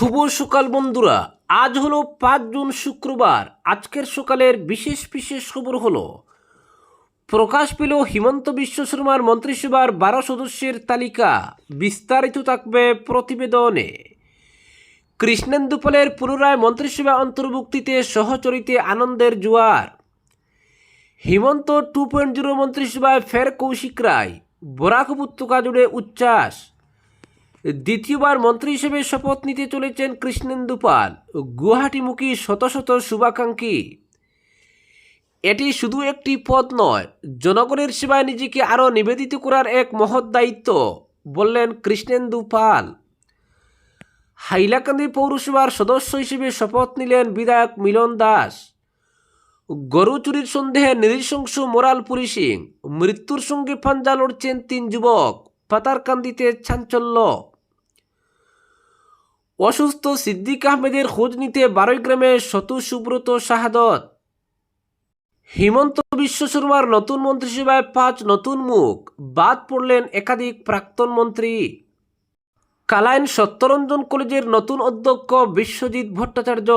শুভ সকাল বন্ধুরা। আজ হলো 5 জুন শুক্রবার। আজকের সকালের বিশেষ বিশেষ খবর হলো প্রকাশ পেল হিমন্ত বিশ্ব শর্মার মন্ত্রিসভার 12 সদস্যের তালিকা। বিস্তারিত থাকবে প্রতিবেদনে। কৃষ্ণেন্দু পালের পুনরায় মন্ত্রিসভা অন্তর্ভুক্তিতে সহচরিতে আনন্দের জোয়ার। হিমন্ত 2.0 মন্ত্রিসভায় ফের কৌশিক রায়। বরাক উপত্যকা জুড়ে উচ্ছ্বাস। দ্বিতীয়বার মন্ত্রী হিসেবে শপথ নিতে চলেছেন কৃষ্ণেন্দু পাল। গুয়াহাটিমুখী শত শত শুভাকাঙ্ক্ষী। এটি শুধু একটি পদ নয়, জনগণের সেবায় নিজেকে আরও নিবেদিত করার এক মহৎ দায়িত্ব, বললেন কৃষ্ণেন্দু পাল। হাইলাকান্দি পৌরসভার সদস্য হিসেবে শপথ নিলেন বিধায়ক মিলন দাস। গরু চুরির সন্দেহে নৃশংস মোরাল পুলিশিং। মৃত্যুর সঙ্গে পাঞ্জা লড়ছেন 3 যুবক। পাতারকান্দিতে চাঞ্চল্য। অসুস্থ সিদ্দিক আহমেদের খোঁজ নিতে 12 গ্রামে সতু সুব্রত শাহাদত। হিমন্ত বিশ্ব শর্মার নতুন মন্ত্রিসভায় 5 নতুন মুখ। বাদ পড়লেন একাধিক প্রাক্তন মন্ত্রী। কালাইন সত্যরঞ্জন কলেজের নতুন অধ্যক্ষ বিশ্বজিৎ ভট্টাচার্য।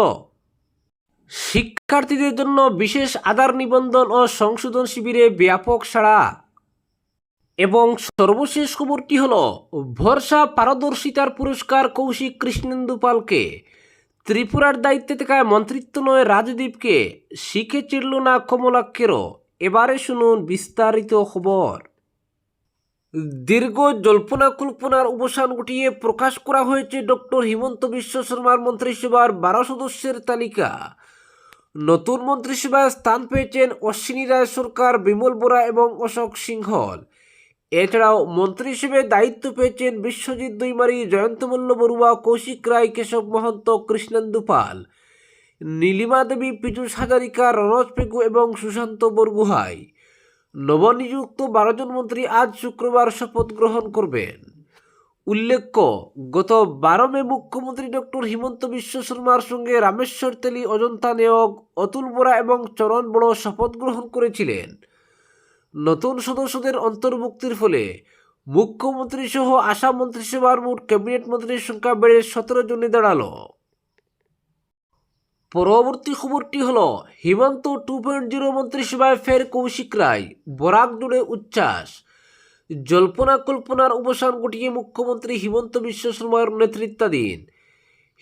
শিক্ষার্থীদের জন্য বিশেষ আধার নিবন্ধন ও সংশোধন শিবিরে ব্যাপক সাড়া। এবং সর্বশেষ খবরটি হল ভরসা পারদর্শিতার পুরস্কার কৌশিক কৃষ্ণেন্দু পালকে। ত্রিপুরার দায়িত্বে থাকায় মন্ত্রিত্ব নয় রাজদীপকে। শিখে চিরল না কমলাক্ষেরও। এবারে শুনুন বিস্তারিত খবর। দীর্ঘ জল্পনা কল্পনার অবসান ঘটিয়ে প্রকাশ করা হয়েছে ডক্টর হিমন্ত বিশ্ব শর্মার মন্ত্রিসভার 12 সদস্যের তালিকা। নতুন মন্ত্রিসভায় স্থান পেয়েছেন অশ্বিনী রায় সরকার, বিমল বোরা এবং অশোক সিংহল। এছাড়াও মন্ত্রী হিসেবে দায়িত্ব পেয়েছেন বিশ্বজিৎ দৈমারি, জয়ন্ত মল্ল বড়ুয়া, কৌশিক রায়, কেশব মহন্ত, কৃষ্ণেন্দু পাল, নীলিমা দেবী, পীযূষ হাজারিকা, রনজ পেগু এবং সুশান্ত বরগুহাই। নবনিযুক্ত 12 জন মন্ত্রী আজ শুক্রবার শপথ গ্রহণ করবেন। উল্লেখ্য, গত 12 মে মুখ্যমন্ত্রী ডক্টর হিমন্ত বিশ্ব শর্মার সঙ্গে রামেশ্বর তেলী, অজন্তা নেওগ, অতুল বোরা এবং চরণ বড় শপথ গ্রহণ করেছিলেন। নতুন সদস্যদের অন্তর্ভুক্তির ফলে মুখ্যমন্ত্রী সহ আসাম মন্ত্রিসভার মোট ক্যাবিনেট মন্ত্রীর সংখ্যা বেড়ে 17 জনে দাঁড়ালো। পরবর্তী খবরটি হল হিমন্ত 2.0 মন্ত্রিসভায় ফের কৌশিক রায়। বরাক জুড়ে উচ্ছ্বাস। জল্পনা কল্পনার অবসান ঘটিয়ে মুখ্যমন্ত্রী হিমন্ত বিশ্ব শর্মার নেতৃত্বাধীন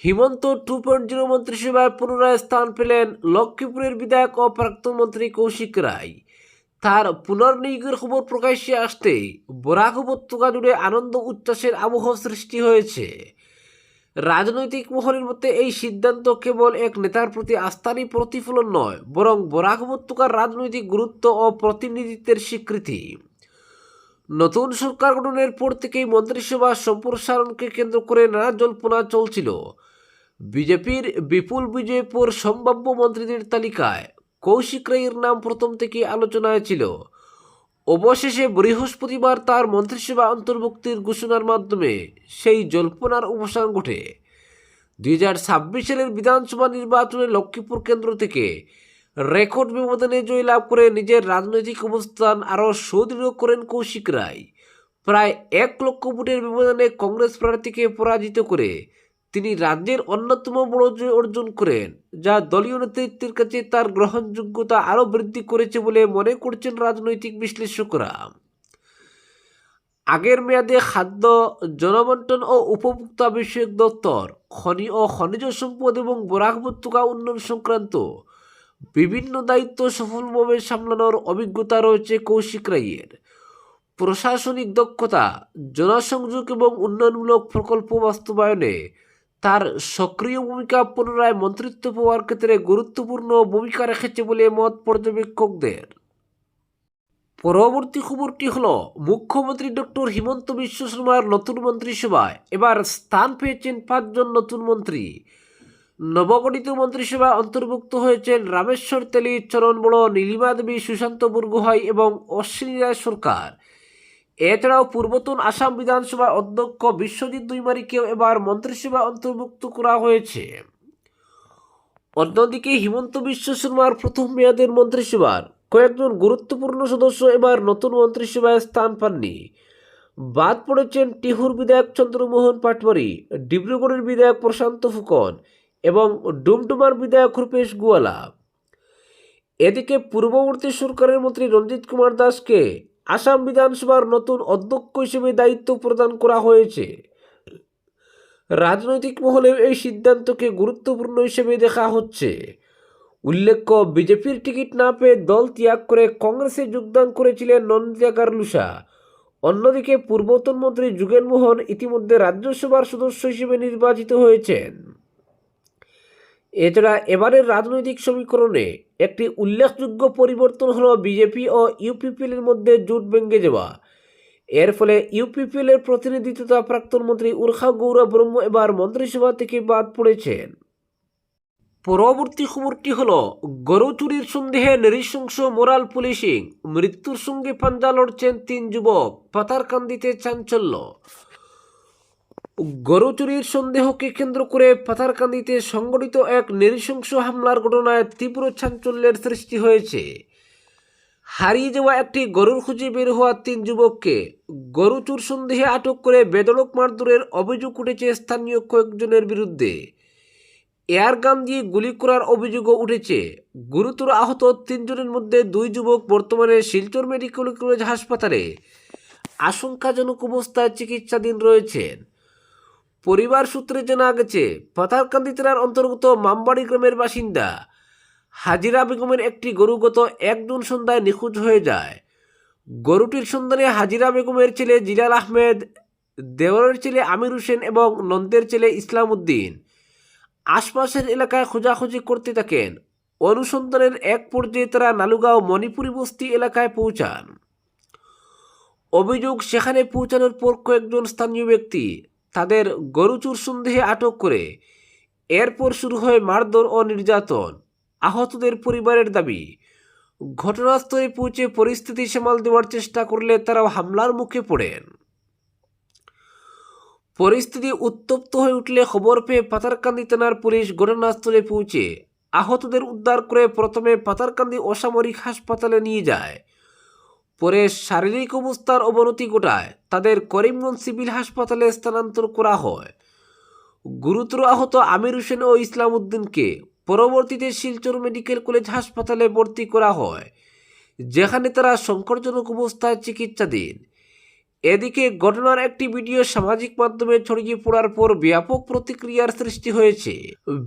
হিমন্ত 2.0 মন্ত্রিসভায় পুনরায় স্থান পেলেন লক্ষ্মীপুরের বিধায়ক ও প্রাক্তন মন্ত্রী কৌশিক রায়। তার পুনর্নিয়োগের খবর প্রকাশ্যে আসতেই বরাক উপত্যকা জুড়ে আনন্দ উচ্ছ্বাসের আবহ সৃষ্টি হয়েছে। রাজনৈতিক মহলের মধ্যে এই সিদ্ধান্ত কেবল এক নেতার প্রতি আস্থারই প্রতিফলন নয়, বরং বরাক উপত্যকার রাজনৈতিক গুরুত্ব ও প্রতিনিধিত্বের স্বীকৃতি। নতুন সরকার গঠনের পর থেকেই মন্ত্রিসভা সম্প্রসারণকে কেন্দ্র করে নানা জল্পনা চলছিল। বিজেপির বিপুল বিজয়পুর সম্ভাব্য মন্ত্রীদের তালিকায় কৌশিক রায়ের নাম প্রথম থেকে আলোচনায় ছিল। অবশেষে বৃহস্পতিবার তার মন্ত্রিসভা অন্তর্ভুক্তির ঘোষণার মাধ্যমে সেই জল্পনার অবসান ঘটে। 2026 সালের বিধানসভা নির্বাচনে লক্ষ্মীপুর কেন্দ্র থেকে রেকর্ড ব্যবধানে জয়লাভ করে নিজের রাজনৈতিক অবস্থান আরও সুদৃঢ় করেন কৌশিক রায়। প্রায় 1 লক্ষ ভোটের ব্যবধানে কংগ্রেস প্রার্থীকে পরাজিত করে তিনি রাজ্যের অন্যতম বড় জয় অর্জন করেন, যা দলীয় নেতৃত্বের কাছে তার গ্রহণযোগ্যতা আরও বৃদ্ধি করেছে বলে মনে করছেন রাজনৈতিক বিশ্লেষকরা। আগের মেয়াদে খাদ্য, জনবন্টন ও উপভোক্তা বিষয়ক দপ্তর, খনি ও খনিজ সম্পদ এবং বরাক উপত্যকা উন্নয়ন সংক্রান্ত বিভিন্ন দায়িত্ব সফলভাবে সামলানোর অভিজ্ঞতা রয়েছে কৌশিক রায়ের। প্রশাসনিক দক্ষতা, জনসংযোগ এবং উন্নয়নমূলক প্রকল্প বাস্তবায়নে তার সক্রিয় ভূমিকা পুনরায় মন্ত্রিত্ব পাওয়ার ক্ষেত্রে গুরুত্বপূর্ণ ভূমিকা রেখেছে বলে মত পর্যবেক্ষকদের। পরবর্তী খবরটি হল মুখ্যমন্ত্রী ডক্টর হিমন্ত বিশ্ব শর্মার নতুন মন্ত্রিসভায় এবার স্থান পেয়েছেন 5 জন নতুন মন্ত্রী। নবগঠিত মন্ত্রিসভায় অন্তর্ভুক্ত হয়েছেন রামেশ্বর তেলী, চরণ বড়, নীলিমা দেবী, সুশান্ত বরগুহাই এবং অশ্বিনী রায় সরকার। এছাড়াও পূর্বতন আসাম বিধানসভার অধ্যক্ষ বিশ্বজিৎ দৈমারিকেও এবার মন্ত্রিসভায় অন্তর্ভুক্ত করা হয়েছে। অন্যদিকে হিমন্ত বিশ্ব শর্মার প্রথম মেয়াদের মন্ত্রিসভার কয়েকজন গুরুত্বপূর্ণ সদস্য এবার নতুন মন্ত্রিসভায় স্থান পাননি। বাদ পড়েছেন টিহুর বিধায়ক চন্দ্রমোহন পাটওয়ারি, ডিব্রুগড়ের বিধায়ক প্রশান্ত ফুকন এবং ডুমডুমার বিধায়ক রূপেশ গুয়ালা। এদিকে পূর্ববর্তী সরকারের মন্ত্রী রঞ্জিত কুমার দাসকে আসাম বিধানসভার নতুন অধ্যক্ষ হিসেবে দায়িত্ব প্রদান করা হয়েছে। রাজনৈতিক মহলেও এই সিদ্ধান্তকে গুরুত্বপূর্ণ হিসেবে দেখা হচ্ছে। উল্লেখ্য, বিজেপির টিকিট না পেয়ে দল ত্যাগ করে কংগ্রেসে যোগদান করেছিলেন নন্দিতা গারলুসা। অন্যদিকে পূর্বতন মন্ত্রী যুগেন মোহন ইতিমধ্যে রাজ্যসভার সদস্য হিসেবে নির্বাচিত হয়েছেন। এছাড়া এবারের রাজনৈতিক সমীকরণে একটি উল্লেখযোগ্য পরিবর্তন হল বিজেপি ও ইউপিপিএল এর মধ্যে জোট ভেঙে যাওয়া। এর ফলে ইউপিপিএল এর প্রতিনিধিত্ব প্রাক্তন মন্ত্রী উর্খা গৌরা ব্রহ্ম এবার মন্ত্রিসভা থেকে বাদ পড়েছেন। পরবর্তী খবরটি হল গরু চুরির সন্দেহে নৃশংস মোরাল পুলিশিং, মৃত্যুর সঙ্গে পাঞ্জা লড়ছেন 3 যুবক, পাথারকান্দিতে চাঞ্চল্য। গরু চুরির সন্দেহকে কেন্দ্র করে পাথারকান্দিতে সংঘটিত এক নৃশংস হামলার ঘটনায় তীব্র চাঞ্চল্যের সৃষ্টি হয়েছে। হারিয়ে যাওয়া একটি গরুর খুঁজে বের হওয়া 3 যুবককে গরু চুর সন্দেহে আটক করে বেধড়ক মারধরের অভিযোগ উঠেছে স্থানীয় কয়েকজনের বিরুদ্ধে। এয়ারগান দিয়ে গুলি করার অভিযোগও উঠেছে। গুরুতর আহত 3 জনের মধ্যে 2 যুবক বর্তমানে শিলচর মেডিকেল কলেজ হাসপাতালে আশঙ্কাজনক অবস্থায় চিকিৎসাধীন রয়েছেন। পরিবার সূত্রে জানা গেছে, পাথারকান্দি থানার অন্তর্গত মামবাড়ি গ্রামের বাসিন্দা হাজিরা বেগমের একটি গরু গত 1 জুন সন্ধ্যায় নিখোঁজ হয়ে যায়। গরুটির সন্ধানে হাজিরা বেগমের ছেলে জিলাল আহমেদ, দেওরের ছেলে আমির হোসেন এবং নন্দের ছেলে ইসলাম উদ্দিন আশপাশের এলাকায় খোঁজাখুঁজি করতে থাকেন। অনুসন্ধানের এক পর্যায়ে তারা নালুগাঁও মণিপুরি বস্তি এলাকায় পৌঁছান। অভিযোগ, সেখানে পৌঁছানোর পর কয়েকজন স্থানীয় ব্যক্তি তাদের গরু চুর সন্দেহে আটক করে এরপর শুরু হয় মারধর ও নির্যাতন। আহতদের পরিবারের দাবি, ঘটনাস্থলে পৌঁছে পরিস্থিতি সামাল দেওয়ার চেষ্টা করলে তারাও হামলার মুখে পড়েন। পরিস্থিতি উত্তপ্ত হয়ে উঠলে খবর পেয়ে পাথারকান্দি থানার পুলিশ ঘটনাস্থলে পৌঁছে আহতদের উদ্ধার করে প্রথমে পাথারকান্দি অসামরিক হাসপাতালে নিয়ে যায়। পরে শারীরিক অবস্থার অবনতি ঘটায় তাদের করিমগঞ্জ সিভিল হাসপাতালে স্থানান্তর করা হয়। গুরুতর আহত আমির হোসেন ও ইসলাম উদ্দিনকে পরবর্তীতে শিলচর মেডিকেল কলেজ হাসপাতালে ভর্তি করা হয়, যেখানে তারা সংকটজনক অবস্থায় চিকিৎসাধীন। এদিকে ঘটনার একটি ভিডিও সামাজিক মাধ্যমে ছড়িয়ে পড়ার পর ব্যাপক প্রতিক্রিয়ার সৃষ্টি হয়েছে।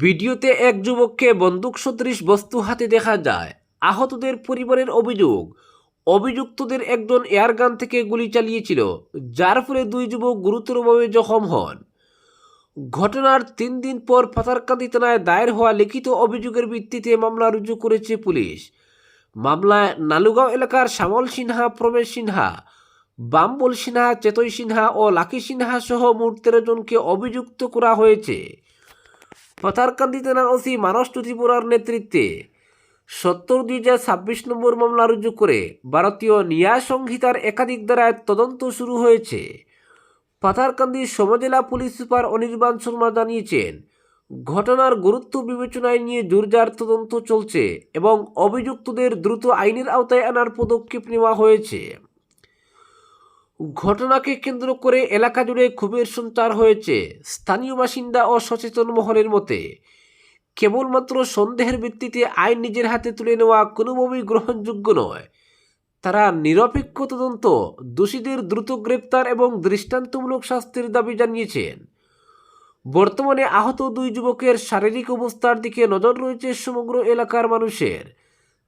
ভিডিওতে এক যুবককে বন্দুক সদৃশ বস্তু হাতে দেখা যায়। আহতদের পরিবারের অভিযোগ, অভিযুক্তদের একজন এয়ারগান থেকে গুলি চালিয়েছিল, যার ফলে 2 যুবক গুরুতরভাবে জখম হন। ঘটনার 3 দিন পর পাথারকান্দি থানায় দায়ের হওয়া লিখিত অভিযোগের ভিত্তিতে মামলা রুজু করেছে পুলিশ। মামলায় নালুগাঁও এলাকার শ্যামল সিনহা, প্রমেশ সিনহা, বাম্বল সিনহা, চেতই সিনহা ও লাকি সিনহা সহ মোট 13 জনকে অভিযুক্ত করা হয়েছে। পাথারকান্দি থানার ওসি মানস ত্রিপুরার নেতৃত্বে 70/2026 নম্বর মামলা রুজু করে ভারতীয় ন্যায় সংহিতার একাধিক ধারায় তদন্ত শুরু হয়েছে। পাথারকান্দি সমজেলা পুলিশ সুপার অনির্বাণ শর্মা জানিয়েছেন, ঘটনার গুরুত্ব বিবেচনায় নিয়ে জোরদার তদন্ত চলছে এবং অভিযুক্তদের দ্রুত আইনের আওতায় আনার পদক্ষেপ নেওয়া হয়েছে। ঘটনাকে কেন্দ্র করে এলাকা জুড়ে ক্ষোভের সঞ্চার হয়েছে। স্থানীয় বাসিন্দা ও সচেতন মহলের মতে, কেবলমাত্র সন্দেহের ভিত্তিতে আইন নিজের হাতে তুলে নেওয়া কোনোভাবেই গ্রহণযোগ্য নয়। তারা নিরপেক্ষ তদন্ত, দোষীদের দ্রুত গ্রেপ্তার এবং দৃষ্টান্তমূলক শাস্তির দাবি জানিয়েছেন। বর্তমানে আহত 2 যুবকের শারীরিক অবস্থার দিকে নজর রয়েছে সমগ্র এলাকার মানুষের।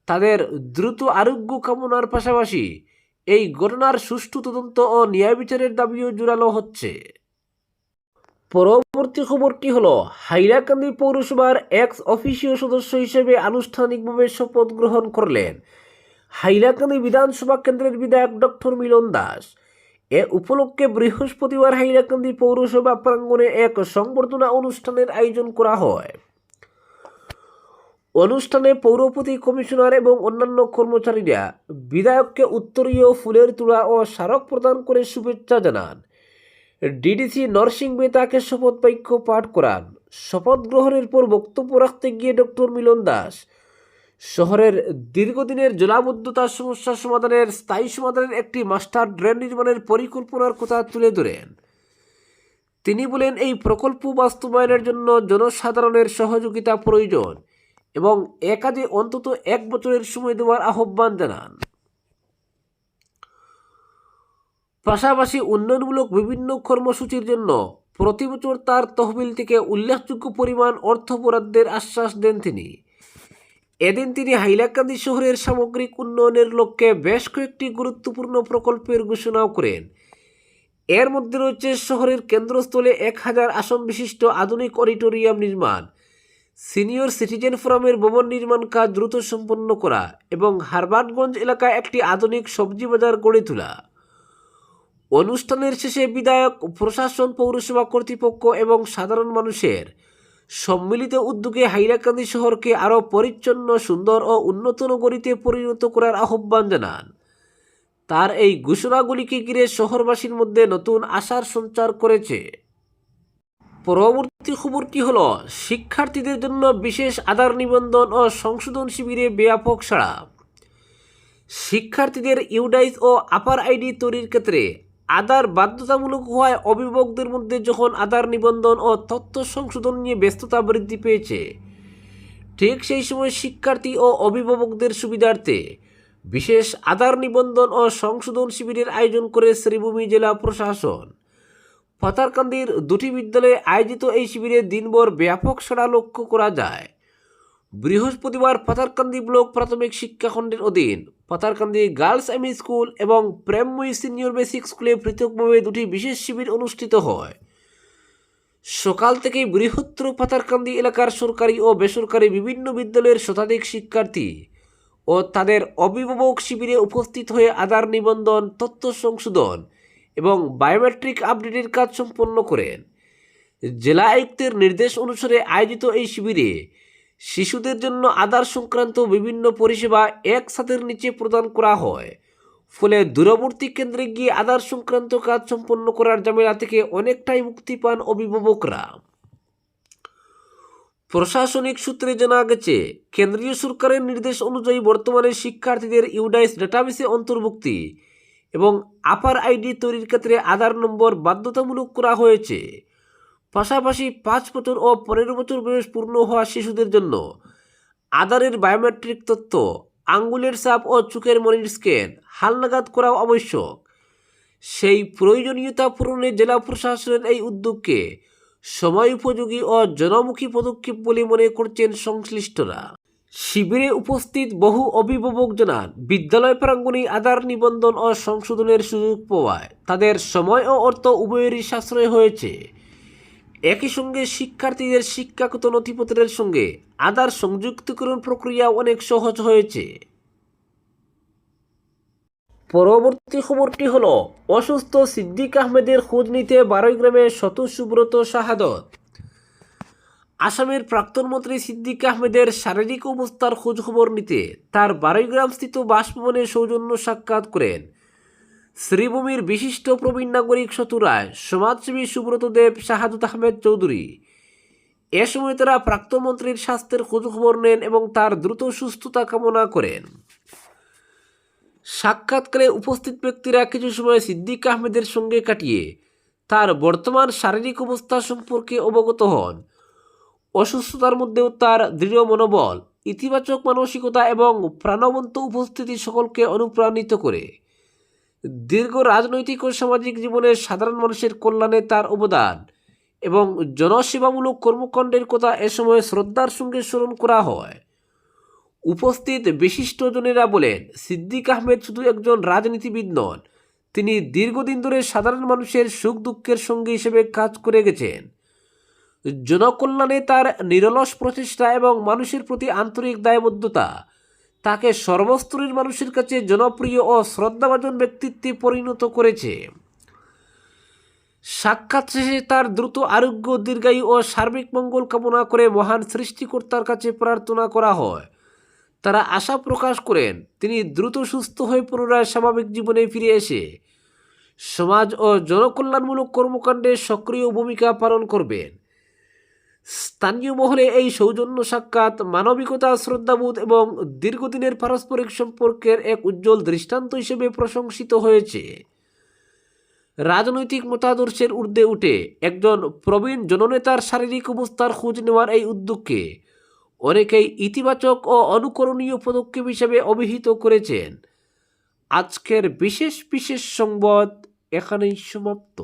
তাদের দ্রুত আরোগ্য কামনার পাশাপাশি এই ঘটনার সুষ্ঠু তদন্ত ও ন্যায় বিচারের দাবিও জোরালো হচ্ছে। পরবর্তী খবরটি হলো, হাইলাকান্দি পৌরসভার এক্স অফিসিও সদস্য হিসেবে আনুষ্ঠানিকভাবে শপথ গ্রহণ করলেন হাইলাকান্দি বিধানসভা কেন্দ্রের বিধায়ক ডক্টর মিলন দাস। এ উপলক্ষে বৃহস্পতিবার হাইলাকান্দি পৌরসভা প্রাঙ্গণে এক সংবর্ধনা অনুষ্ঠানের আয়োজন করা হয়। অনুষ্ঠানে পৌরপতি, কমিশনার এবং অন্যান্য কর্মচারীরা বিধায়ককে উত্তরীয়, ফুলের তোড়া ও স্মারক প্রদান করে শুভেচ্ছা জানান। ডিডিসি নরসিং মেহতাকে শপথ বাক্য পাঠ করান। শপথ গ্রহণের পর বক্তব্য রাখতে গিয়ে ডক্টর মিলন দাস শহরের দীর্ঘদিনের জলাবদ্ধতার সমস্যা সমাধানের স্থায়ী সমাধানের একটি মাস্টার ড্রেন নির্মাণের পরিকল্পনার কথা তুলে ধরেন। তিনি বলেন, এই প্রকল্প বাস্তবায়নের জন্য জনসাধারণের সহযোগিতা প্রয়োজন এবং এ কাজে অন্তত 1 বছরের সময় দেওয়ার আহ্বান জানান। পাশাপাশি উন্নয়নমূলক বিভিন্ন কর্মসূচির জন্য প্রতি বছর তার তহবিল থেকে উল্লেখযোগ্য পরিমাণ অর্থ বরাদ্দের আশ্বাস দেন তিনি। এদিন তিনি হাইলাকান্দি শহরের সামগ্রিক উন্নয়নের লক্ষ্যে বেশ কয়েকটি গুরুত্বপূর্ণ প্রকল্পের ঘোষণাও করেন। এর মধ্যে রয়েছে শহরের কেন্দ্রস্থলে 1000 আসন বিশিষ্ট আধুনিক অডিটোরিয়াম নির্মাণ, সিনিয়র সিটিজেন ফোরামের ভবন নির্মাণ কাজ দ্রুত সম্পন্ন করা এবং হারবার্টগঞ্জ এলাকায় একটি আধুনিক সবজি বাজার গড়ে তোলা। অনুষ্ঠানের শেষে বিধায়ক, প্রশাসন, পৌরসভা কর্তৃপক্ষ এবং সাধারণ মানুষের সম্মিলিত উদ্যোগে হাইলাকান্দি শহরকে আরও পরিচ্ছন্ন, সুন্দর ও উন্নত নগরীতে পরিণত করার আহ্বান জানান। তার এই ঘোষণাগুলিকে ঘিরে শহরবাসীর মধ্যে নতুন আশার সঞ্চার করেছে। পরবর্তী খবরটি হল, শিক্ষার্থীদের জন্য বিশেষ আধার নিবন্ধন ও সংশোধন শিবিরে ব্যাপক সাড়া। শিক্ষার্থীদের ইউডাইস ও আপার আইডি তৈরির ক্ষেত্রে আধার বাধ্যতামূলক হওয়ায় অভিভাবকদের মধ্যে যখন আধার নিবন্ধন ও তথ্য সংশোধন নিয়ে ব্যস্ততা বৃদ্ধি পেয়েছে, ঠিক সেই সময় শিক্ষার্থী ও অভিভাবকদের সুবিধার্থে বিশেষ আধার নিবন্ধন ও সংশোধন শিবিরের আয়োজন করে শ্রীভূমি জেলা প্রশাসন। পাথারকান্দির 2টি বিদ্যালয়ে আয়োজিত এই শিবিরে দিনভর ব্যাপক সাড়া লক্ষ্য করা যায়। বৃহস্পতিবার পাথারকান্দি ব্লক প্রাথমিক শিক্ষাখণ্ডের অধীন পাথারকান্দি গার্লস এমই স্কুল এবং প্রেমময়ী সিনিয়র বেসিক স্কুলে পৃথকভাবে 2টি বিশেষ শিবির অনুষ্ঠিত হয়। সকাল থেকেই বৃহত্তর পাথারকান্দি এলাকার সরকারি ও বেসরকারি বিভিন্ন বিদ্যালয়ের শতাধিক শিক্ষার্থী ও তাদের অভিভাবক শিবিরে উপস্থিত হয়ে আধার নিবন্ধন, তথ্য সংশোধন এবং বায়োমেট্রিক আপডেটের কাজ সম্পন্ন করেন। জেলা আয়ুক্তের নির্দেশ অনুসারে আয়োজিত এই শিবিরে শিশুদের জন্য আধার সংক্রান্ত বিভিন্ন পরিষেবা এক ছাদের নিচে প্রদান করা হয়। ফলে দূরবর্তী কেন্দ্রে গিয়ে আধার সংক্রান্ত কাজ সম্পন্ন করার ঝামেলা থেকে অনেকটাই মুক্তি পান অভিভাবকরা। প্রশাসনিক সূত্রে জানা গেছে, কেন্দ্রীয় সরকারের নির্দেশ অনুযায়ী বর্তমানে শিক্ষার্থীদের ইউডাইস ডাটাবেসে অন্তর্ভুক্তি এবং আপার আইডি তৈরির ক্ষেত্রে আধার নম্বর বাধ্যতামূলক করা হয়েছে। পাশাপাশি 5 বছর ও 15 বছর বয়স পূর্ণ হওয়া শিশুদের জন্য আধারের বায়োমেট্রিক তথ্য, আঙ্গুলের ছাপ ও চোখের মনির স্ক্যান হালনাগাদ করাও আবশ্যক। সেই প্রয়োজনীয়তা পূরণে জেলা প্রশাসনের এই উদ্যোগকে সময় উপযোগী ও জনমুখী পদক্ষেপ বলে মনে করছেন সংশ্লিষ্টরা। শিবিরে উপস্থিত বহু অভিভাবক জানান, বিদ্যালয় প্রাঙ্গণে আধার নিবন্ধন ও সংশোধনের সুযোগ পাওয়ায় তাদের সময় ও অর্থ উভয়েরই সাশ্রয় হয়েছে। একই সঙ্গে শিক্ষার্থীদের শিক্ষাগত নথিপত্রের সঙ্গে আধার সংযুক্তকরণ প্রক্রিয়া অনেক সহজ হয়েছে। পরবর্তী খবরটি হল, অসুস্থ সিদ্দিক আহমেদের খোঁজ নিতে বারৈগ্রামে শত সুব্রত শাহাদত। আসামের প্রাক্তন মন্ত্রী সিদ্দিক আহমেদের শারীরিক অবস্থার খোঁজ খবর নিতে তার বারৈগ্রামস্থিত বাসভবনে সৌজন্য সাক্ষাৎ করেন শ্রীভূমির বিশিষ্ট প্রবীণ নাগরিক শতু রায়, সমাজসেবী সুব্রত দেব, শাহাদত আহমেদ চৌধুরী। এ সময় তারা প্রাক্তন মন্ত্রীর স্বাস্থ্যের খোঁজখবর নেন এবং তার দ্রুত সুস্থতা কামনা করেন। সাক্ষাৎকারে উপস্থিত ব্যক্তিরা কিছু সময় সিদ্দিক আহমেদের সঙ্গে কাটিয়ে তার বর্তমান শারীরিক অবস্থা সম্পর্কে অবগত হন। অসুস্থতার মধ্যেও তার দৃঢ় মনোবল, ইতিবাচক মানসিকতা এবং প্রাণবন্ত উপস্থিতি সকলকে অনুপ্রাণিত করে। দীর্ঘ রাজনৈতিক ও সামাজিক জীবনে সাধারণ মানুষের কল্যাণে তার অবদান এবং জনসেবামূলক কর্মকাণ্ডের কথা এ সময় শ্রদ্ধার সঙ্গে স্মরণ করা হয়। উপস্থিত বিশিষ্টজনেরা বলেন, সিদ্দিক আহমেদ শুধু একজন রাজনীতিবিদ নন, তিনি দীর্ঘদিন ধরে সাধারণ মানুষের সুখ দুঃখের সঙ্গী হিসেবে কাজ করে গেছেন। জনকল্যাণে তার নিরলস প্রচেষ্টা এবং মানুষের প্রতি আন্তরিক দায়বদ্ধতা তাকে সর্বস্তরের মানুষের কাছে জনপ্রিয় ও শ্রদ্ধাভাজন ব্যক্তিত্বে পরিণত করেছে। সাক্ষাৎ শেষে তার দ্রুত আরোগ্য, দীর্ঘায়ু ও সার্বিক মঙ্গল কামনা করে মহান সৃষ্টিকর্তার কাছে প্রার্থনা করা হয়। তারা আশা প্রকাশ করেন, তিনি দ্রুত সুস্থ হয়ে পুনরায় স্বাভাবিক জীবনে ফিরে এসে সমাজ ও জনকল্যাণমূলক কর্মকাণ্ডে সক্রিয় ভূমিকা পালন করবেন। স্থানীয় মহলে এই সৌজন্য সাক্ষাৎ মানবিকতা, শ্রদ্ধাবোধ এবং দীর্ঘদিনের পারস্পরিক সম্পর্কের এক উজ্জ্বল দৃষ্টান্ত হিসেবে প্রশংসিত হয়েছে। রাজনৈতিক মতাদর্শের ঊর্ধ্বে উঠে একজন প্রবীণ জননেতার শারীরিক অবস্থার খোঁজ নেওয়ার এই উদ্যোগকে অনেকেই ইতিবাচক ও অনুকরণীয় পদক্ষেপ হিসেবে অভিহিত করেছেন। আজকের বিশেষ সংবাদ এখানেই সমাপ্ত।